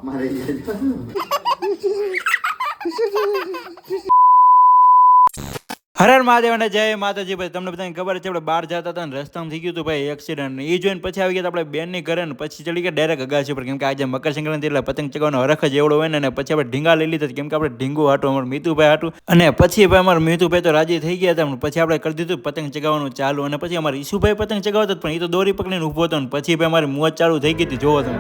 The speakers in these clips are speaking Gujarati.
મારે હર હર મહાદેવ અને જય માતાજી. ભાઈ તમને બધાને ખબર છે આપણે બહાર જતા હતા ને રસ્તામાં થઈ ગયું હતું ભાઈ એક્સિડન્ટ. એ જોઈને પછી આવી ગયા આપણે બેનની ઘરે ને પછી ચડી ગયા ડાયરેક્ટ અગાસી પર, કેમ કે આજે મકર સંક્રાંતિ એટલે પતંગ ચગાવવાનો હરખ જ એવડો હોય ને. પછી આપણે ઢીંગા લઈ લીધા કેમ કે આપણે ઢીંગું હાટું અમારું મીતુભાઈ હાટું. અને પછી ભાઈ અમારું મીતુભાઈ તો રાજી થઈ ગયા હતા. પછી આપણે કરી દીધું પતંગ ચગાવવાનું ચાલુ. અને પછી અમારે ઈશુભાઈ પતંગ ચગાવતા પણ એ તો દોરી પકડીને ઊભો હતો ને પછી ભાઈ અમારી મોજ ચાલુ થઈ ગઈ હતી. જોવો તમે.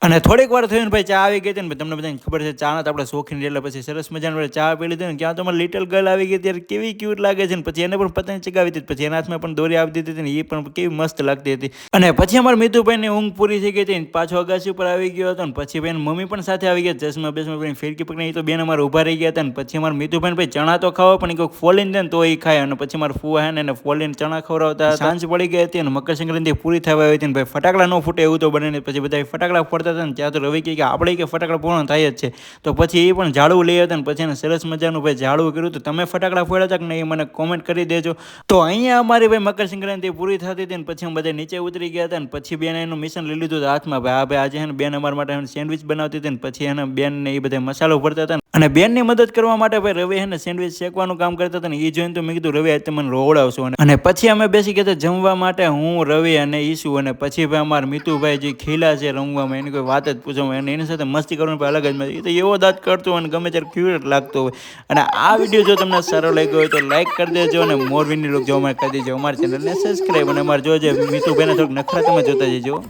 અને થોડીક વાર થયું ને ભાઈ ચા આવી ગઈ હતી ને. તમને બધાને ખબર છે ચા ના આપણે શોખીન એટલે પછી સરસ મજાની ચા પી લીધી ને. ત્યાં તો અમારી લિટલ ગર્લ આવી ગઈ ત્યારે કેવી ક્યુટ લાગે છે ને. પછી એને પણ પતંગ ચગાવી હતી. પછી એના હાથમાં પણ દોરી આપી દીધી હતી ને એ પણ કેવી મસ્ત લાગતી હતી. અને પછી અમારા મીતુભાઈની ઊંઘ પૂરી થઈ ગઈ હતી ને પાછો અગાસી ઉપર આવી ગયો હતો ને. પછી ભાઈ મમ્મી પણ સાથે આવી ગયા ચશ્મા બેસમાં ભાઈ ફિરકી પકડી. તો બેન અમારે ઉભા રહી ગયા હતા ને. પછી અમારા મીતુભાઈ ભાઈ ચણા તો ખાવા પણ કોઈક ફોલીને દે ને તો એ ખાય. અને પછી મારા ફુવા હે ને એને ફોલીને ચણા ખવડાવતા. સાંજ પડી ગઈ હતી અને મકર સંક્રાંતિ પૂરી થવા આવી હતી ને ભાઈ ફટાકડા ન ફૂટે એવું તો બને ને. પછી બધા ફટાકડા ફોડતા હતા ને ત્યાં તો રવિ કે આપણે કે ફટાકડા પૂર્ણ થાય જ છે. તો પછી એ પણ ઝાડવું લઈ હતા ને પછી એને સરસ મજાનું ભાઈ ઝાડવું કર્યું. તો તમે ફટાકડા ફોડ્યા હતા કે નહીં મને કોમેન્ટ કરી દેજો. તો અહીંયા અમારી ભાઈ મકર સંક્રાંતિ પૂરી થતી હતી ને પછી અમે બધા નીચે ઉતરી ગયા હતા ને પછી બેન એનું મિશન લઈ લીધું હતું હાથમાં. ભાઈ આ ભાઈ આજે છે ને બેન અમારા માટે સેન્ડવિચ બનાવતી હતી ને પછી એને બેન ને એ બધા મસાલો ભરતા હતા. અને બેનની મદદ કરવા માટે ભાઈ રવિ હે ને સેન્ડવિચ શેકવાનું કામ કરતા હતા ને. એ જોઈને તો મેં કીધું રવિ આજે મને રોવડાવશો. અને પછી અમે બેસી ગયા જમવા માટે હું રવિ અને ઈશુ. અને પછી ભાઈ અમારા મીતુભાઈ જે ખીલા છે રમવામાં એની કોઈ વાત જ પૂછવામાં. અને એની સાથે મસ્તી કરવાની અલગ જ મજા. એ તો એવો દાંત કરતો હોય અને ગમે ત્યારે ક્યુટ લાગતો હોય. અને આ વિડીયો જો તમને સારો લાગ્યો હોય તો લાઈક કરી દેજો અને મોર વિની લોક જોવા માટે કરી દેજો. અમારા ચેનલને સબસ્ક્રાઈબ અને અમારે જોજે મીતુભાઈને થોડુંક નખરા તમે જોતા જજો.